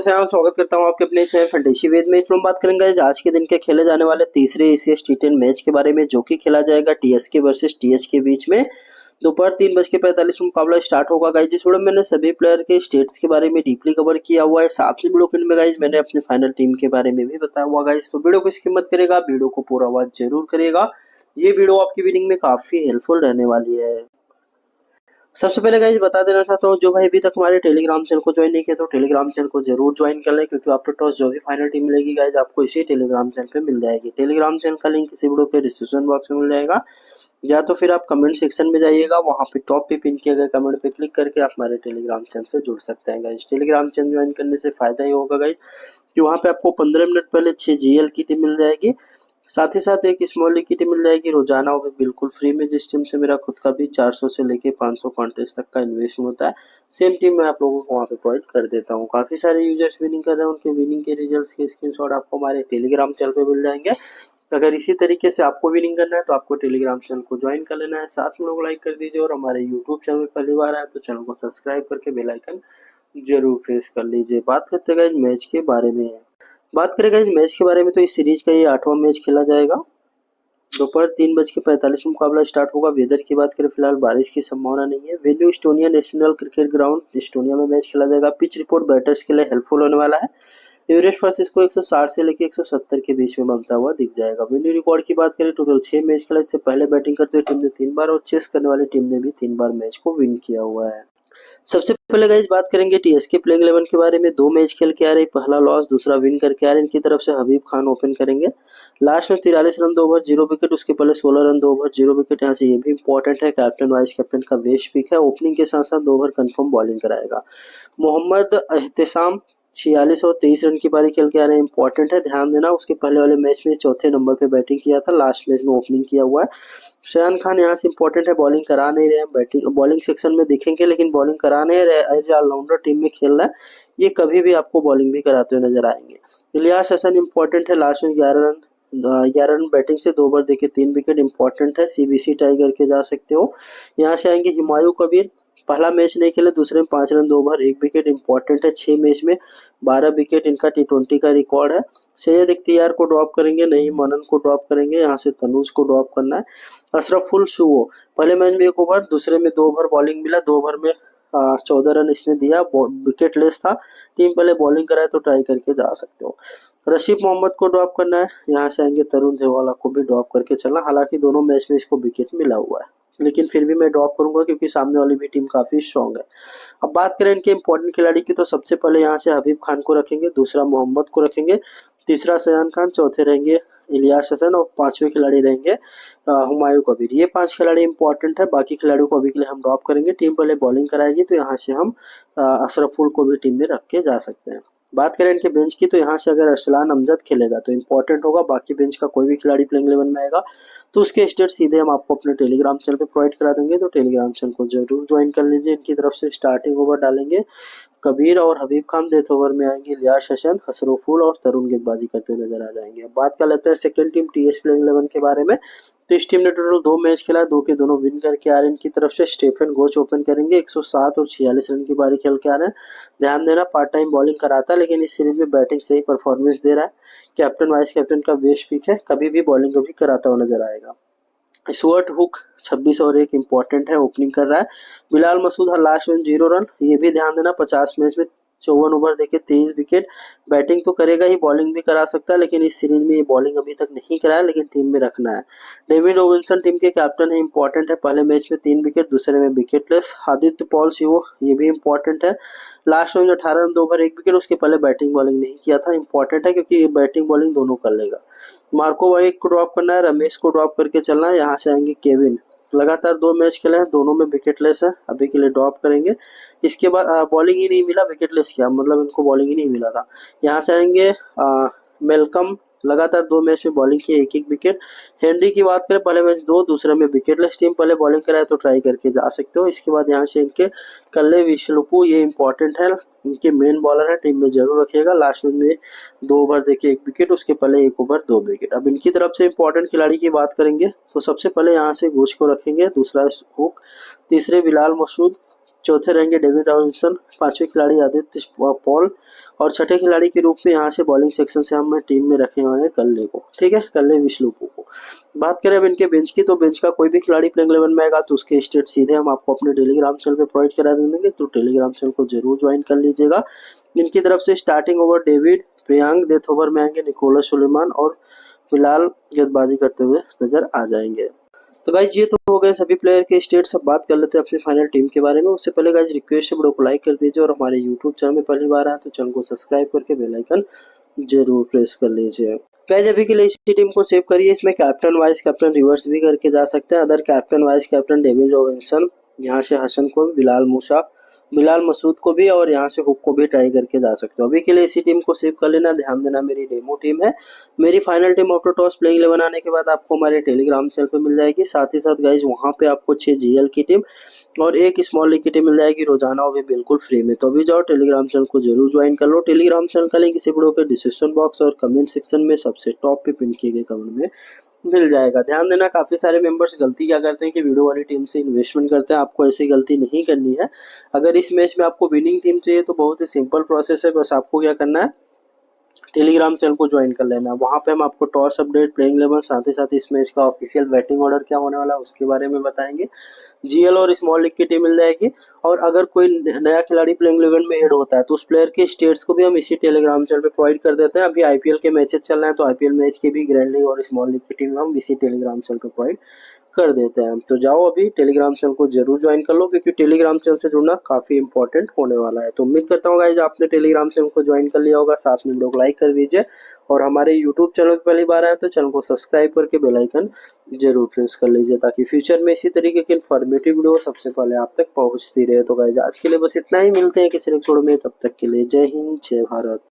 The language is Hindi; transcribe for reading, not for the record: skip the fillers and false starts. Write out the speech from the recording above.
कैसे हैं आप? स्वागत करता हूं आपके अपने चैनल फैंटेसी वेद में। इसमें हम बात करेंगे आज के दिन के खेले जाने वाले तीसरे एसीएस टी10 मैच के बारे में, जो कि खेला जाएगा टीएसके वर्सेस टीएच के बीच में। दोपहर 3:45 मुकाबला स्टार्ट होगा गाइज। इस वीडियो में मैंने सभी प्लेयर के स्टेट्स के बारे में डीपली कवर किया हुआ है। साथ ही वीडियो के में गाइज मैंने अपने फाइनल टीम के बारे में भी बताया हुआ गाइज। तो वीडियो को स्किप मत करेगा, वीडियो को पूरा वॉच जरूर करेगा। ये वीडियो आपकी विनिंग में काफी हेल्पफुल रहने वाली है। सबसे पहले गाइज बता देना चाहता हूँ, जो भाई अभी तक हमारे टेलीग्राम चैनल को ज्वाइन नहीं किया तो टेलीग्राम चैनल को जरूर ज्वाइन कर लें, क्योंकि आफ्टर टॉस जो भी फाइनल टीम मिलेगी गाइज आपको इसी टेलीग्राम चैनल पे मिल जाएगी। टेलीग्राम चैनल का लिंक इसी वीडियो के डिस्क्रिप्शन बॉक्स में मिल जाएगा, या तो फिर आप कमेंट सेक्शन में जाइएगा, वहाँ पे टॉप पे पिन किए गए कमेंट पे क्लिक करके आप हमारे टेलीग्राम चैनल से जुड़ सकते हैं गाइज। टेलीग्राम चैनल ज्वाइन करने से फायदा ये होगा गाइज कि वहाँ पे आपको 15 मिनट पहले 6 जीएल की टीम मिल जाएगी, साथ ही साथ एक स्मॉल लीग की टीम मिल जाएगी रोजाना, वो भी बिल्कुल फ्री में, जिस टीम से मेरा खुद का भी 400 से लेके 500 कॉन्टेस्ट तक का इन्वेस्टमेंट होता है। सेम टीम मैं आप लोगों को वहाँ पे प्रोवाइड कर देता हूँ। काफी सारे यूजर्स विनिंग कर रहे हैं, उनके विनिंग के रिजल्ट्स के स्क्रीनशॉट आपको हमारे टेलीग्राम चैनल पे मिल जाएंगे। अगर इसी तरीके से आपको विनिंग करना है तो आपको टेलीग्राम चैनल को ज्वाइन कर लेना है। साथ में लोग लाइक कर दीजिए, और हमारे यूट्यूब चैनल में पहली बार आए तो चैनल को सब्सक्राइब करके बेल आइकन जरूर प्रेस कर लीजिए। बात करते हैं मैच के बारे में। बात करें गाइज मैच के बारे में, तो इस सीरीज का ये 8वां मैच खेला जाएगा। दोपहर 3:45 मुकाबला स्टार्ट होगा। वेदर की बात करें, फिलहाल बारिश की संभावना नहीं है। Venue Estonia national cricket ground Estonia में मैच खेला जाएगा। पिच रिपोर्ट बैटर्स के लिए हेल्पफुल होने वाला है। एवरेज पास इसको 160 से लेकर 170 के बीच में बनता हुआ दिख जाएगा। विनिंग रिकॉर्ड की बात करें, टोटल 6 मैच खेला। इससे पहले बैटिंग करते हुए टीम ने 3 बार और चेस करने वाली टीम ने भी 3 बार मैच को विन किया हुआ है। सबसे पहले गाइज बात करेंगे टीएसके प्लेइंग 11 के बारे में। 2 मैच खेल के आ रहे, पहला लॉस दूसरा विन करके आ रहे। इनकी तरफ से हबीब खान ओपन करेंगे। लास्ट में 43 रन 2 ओवर 0 विकेट, उसके पहले 16 रन 2 ओवर 0 विकेट। यहाँ से ये भी इंपॉर्टेंट है, कैप्टन वाइस कैप्टन का बेस्ट पिक है। ओपनिंग के साथ साथ 2 ओवर कंफर्म बॉलिंग कराएगा। मोहम्मद एहतेसाम 46 और 23 रन की पारी खेल के आ रहे हैं। इंपॉर्टेंट है, ध्यान देना। उसके पहले वाले मैच में चौथे नंबर पे बैटिंग किया था, लास्ट मैच में ओपनिंग किया हुआ है। शयान खान यहाँ से इंपॉर्टेंट है, बॉलिंग करा नहीं रहे, बैटिंग बॉलिंग सेक्शन में दिखेंगे लेकिन बॉलिंग करा नहीं रहे। एज ए ऑलराउंडर टीम में खेल रहा है, ये कभी भी आपको बॉलिंग भी कराते हुए नजर आएंगे। इलियास हसन इंपॉर्टेंट है, लास्ट में 11 रन बैटिंग से 2 ओवर देके 3 विकेट। इंपॉर्टेंट है, सीबीसी टाई करके जा सकते हो। यहाँ से आएंगे हुमायूं कबीर, पहला मैच नहीं खेले, दूसरे में 5 रन 2 ओवर 1 विकेट। इंपॉर्टेंट है, 6 मैच में 12 विकेट इनका टी20 का रिकॉर्ड है। सैयद इख्तियार को ड्रॉप करेंगे, नहीं मनन को ड्रॉप करेंगे, यहाँ से तनुज को ड्रॉप करना है। अशरफुल शुओ पहले मैच में 1 ओवर, दूसरे में 2 ओवर बॉलिंग मिला, 2 ओवर में 14 रन इसने दिया, विकेट लेस था। टीम पहले बॉलिंग कराए तो ट्राई करके जा सकते हो। रशीद मोहम्मद को ड्रॉप करना है, यहाँ से आएंगे तरुण देवाला को भी ड्रॉप करके चलना। हालांकि दोनों मैच में इसको विकेट मिला हुआ है, लेकिन फिर भी मैं ड्रॉप करूंगा क्योंकि सामने वाली भी टीम काफी स्ट्रांग है। अब बात करें इनके इंपॉर्टेंट खिलाड़ी की, तो सबसे पहले यहाँ से हबीब खान को रखेंगे, दूसरा मोहम्मद को रखेंगे, तीसरा सयान खान, चौथे रहेंगे इलियास हसन, और 5वें खिलाड़ी रहेंगे हुमायूं कबीर। ये 5 खिलाड़ी इंपॉर्टेंट है, बाकी खिलाड़ियों को अभी के लिए हम ड्रॉप करेंगे। टीम पहले बॉलिंग कराएगी तो यहाँ से हम अशरफुल को भी टीम में रख के जा सकते हैं। बात करें इनके बेंच की, तो यहाँ से अगर अरसलान अमजद खेलेगा तो इंपॉर्टेंट होगा। बाकी बेंच का कोई भी खिलाड़ी प्लेइंग 11 में आएगा तो उसके स्टेट सीधे हम आपको अपने टेलीग्राम चैनल पे प्रोवाइड करा देंगे, तो टेलीग्राम चैनल को जरूर ज्वाइन कर लीजिए। इनकी तरफ से स्टार्टिंग ओवर डालेंगे कबीर और हबीब खान, डेथ ओवर में आएंगे इलियास हसन, हसरफुल और तरुण गेंदबाजी करते हुए नजर आ जाएंगे। अब बात कर लेते हैं सेकंड टीम टीएस प्लेइंग 11 के बारे में। तो इस टीम ने टोटल 2 मैच खेला, 2 के दोनों विन करके आ रहे हैं। इनकी तरफ से स्टेफन गोच ओपन करेंगे, 107 और 46 रन की पारी खेल के आ रहे हैं। ध्यान देना, पार्ट टाइम बॉलिंग कराता है लेकिन इस सीरीज में बैटिंग सही परफॉर्मेंस दे रहा है। कैप्टन वाइस कैप्टन का बेस्ट पिक है, कभी भी बॉलिंग भी कराता हुआ नजर आएगा। स्टुअर्ट हुक 26 और 1 इंपॉर्टेंट है, ओपनिंग कर रहा है। बिलाल मसूद हर लास्ट में 0 रन, ये भी ध्यान देना। 50 मैच में 54 ओवर देके 23 विकेट। बैटिंग तो करेगा ही, बॉलिंग भी करा सकता है, लेकिन इस सीरीज में ये बॉलिंग अभी तक नहीं कराया, लेकिन टीम में रखना है। डेविड रॉबिन्सन टीम के कैप्टन है, इंपॉर्टेंट है। पहले मैच में 3 विकेट, दूसरे में विकेटलेस। आदित्य पॉल सिवो, ये भी इंपॉर्टेंट है। लास्ट में 18 रन 2 ओवर 1 विकेट, उसके पहले बैटिंग बॉलिंग नहीं किया था। इंपॉर्टेंट है क्योंकि ये बैटिंग बॉलिंग दोनों कर लेगा। मार्को वाइक को ड्रॉप करना है, रमेश को ड्रॉप करके चलना है। यहाँ से आएंगे केविन, लगातार 2 मैच खेले हैं, दोनों में विकेटलेस है, अभी के लिए ड्रॉप करेंगे। इसके बाद बॉलिंग ही नहीं मिला, विकेटलेस किया, मतलब इनको बॉलिंग ही नहीं मिला था। यहाँ से आएंगे मेलकम, लगातार 2 मैच में बॉलिंग की, 1-1 विकेट। हेनरी की बात करें, पहले मैच 2, दूसरे में विकेटलेस। टीम पहले बॉलिंग कराए तो ट्राई करके जा सकते हो। इसके बाद यहाँ से इनके कल्ले विश्लुपू, ये इंपॉर्टेंट है, इनके मेन बॉलर है, टीम में जरूर रखिएगा। लास्ट में 2 ओवर देके 1 विकेट, उसके पहले 1 ओवर 2 विकेट। अब इनकी तरफ से इंपॉर्टेंट खिलाड़ी की बात करेंगे तो सबसे पहले यहाँ से गोच को रखेंगे, दूसरा हुक, तीसरे बिलाल मसूद, चौथे रहेंगे डेविड रॉबिन्सन, 5वें खिलाड़ी आदित्य पॉल, और छठे खिलाड़ी के रूप में यहाँ से बॉलिंग सेक्शन से हम टीम में रखे हुए हैं कल्ले को, ठीक है, कल्ले विश्लुपु को। बात करें अब इनके बेंच की, तो बेंच का कोई भी खिलाड़ी प्लेइंग 11 में आएगा तो उसके स्टेट सीधे हम आपको अपने टेलीग्राम चैनल पे प्रोवाइड करा देंगे, तो टेलीग्राम चैनल को जरूर ज्वाइन कर लीजिएगा। इनकी तरफ से starting over David, Priyank, death over में आएंगे निकोलस सुलेमान और बिलाल गेंदबाजी करते हुए नजर आ जाएंगे। तो गाइज ये तो हो गए सभी प्लेयर के स्टेट्स। अब बात कर लेते हैं अपनी फाइनल टीम के बारे में। उससे पहले गाइज रिक्वेस्ट है, वीडियो को लाइक कर दीजिए और हमारे यूट्यूब चैनल में पहली बार आए तो चैनल को सब्सक्राइब करके बेल आइकन जरूर प्रेस कर लीजिए। गाइज अभी के लिए इसी टीम को सेव करिए। इसमें कैप्टन वाइस कैप्टन रिवर्स भी करके जा सकते हैं। Other captain vice captain David Robinson, यहाँ से हसन को, बिलाल मसूद को भी, और यहाँ से हुक को भी ट्राई करके जा सकते हो। अभी के लिए इसी टीम को सेव कर लेना। ध्यान देना मेरी डेमो टीम है। मेरी final team after toss playing 11 आने के बाद आपको हमारे टेलीग्राम चैनल पे मिल जाएगी। साथ ही साथ गाइज वहाँ पे आपको 6 जीएल की टीम और 1 स्मॉल लीग की टीम मिल जाएगी रोजाना, वो भी बिल्कुल फ्री में। तो अभी जाओ टेलीग्राम चैनल को जरूर ज्वाइन कर लो। टेलीग्राम चैनल का लिंक इसी वीडियो के डिस्क्रिप्शन बॉक्स और कमेंट सेक्शन में सबसे टॉप पे पिन किए गए कमेंट में मिल जाएगा। ध्यान देना, काफी सारे मेंबर्स गलती क्या करते हैं कि वीडियो वाली टीम से इन्वेस्टमेंट करते हैं। आपको ऐसी गलती नहीं करनी है। अगर इस मैच में आपको विनिंग टीम चाहिए तो बहुत ही सिंपल प्रोसेस है। बस आपको क्या करना है, टेलीग्राम चैनल को ज्वाइन कर लेना। वहाँ पे हम आपको टॉस अपडेट, प्लेइंग 11, साथ ही साथ इस मैच का ऑफिशियल बैटिंग ऑर्डर क्या होने वाला है उसके बारे में बताएंगे। जीएल और स्मॉल लीग की टीम मिल जाएगी। और अगर कोई नया खिलाड़ी प्लेइंग 11 में ऐड होता है तो उस प्लेयर के स्टेट्स को भी हम इसी टेलीग्राम चैनल पे प्रोवाइड कर देते हैं। अभी आईपीएल के मैचेस चल रहे हैं तो आईपीएल मैच की भी ग्रैंड लीग और स्मॉल लीग की टीम हम इसी टेलीग्राम चैनल पे प्रोवाइड कर देते हैं। तो जाओ अभी टेलीग्राम चैनल को जरूर ज्वाइन कर लो, क्योंकि टेलीग्राम चैनल से जुड़ना काफी इंपॉर्टेंट होने वाला है। तो उम्मीद करता हूँ गाइस आपने टेलीग्राम चैनल को ज्वाइन कर लिया होगा। साथ में वीडियो को लाइक कर दीजिए और हमारे यूट्यूब चैनल पर पहली बार आए तो चैनल को सब्सक्राइब करके बेल आइकन जरूर प्रेस कर लीजिए, ताकि फ्यूचर में इसी तरीके की इन्फॉर्मेटिव वीडियो सबसे पहले आप तक पहुंचती रहे। तो गाइस आज के लिए बस इतना ही, मिलते हैं किसी नेक्स्ट वीडियो में, तब तक के लिए जय हिंद जय भारत।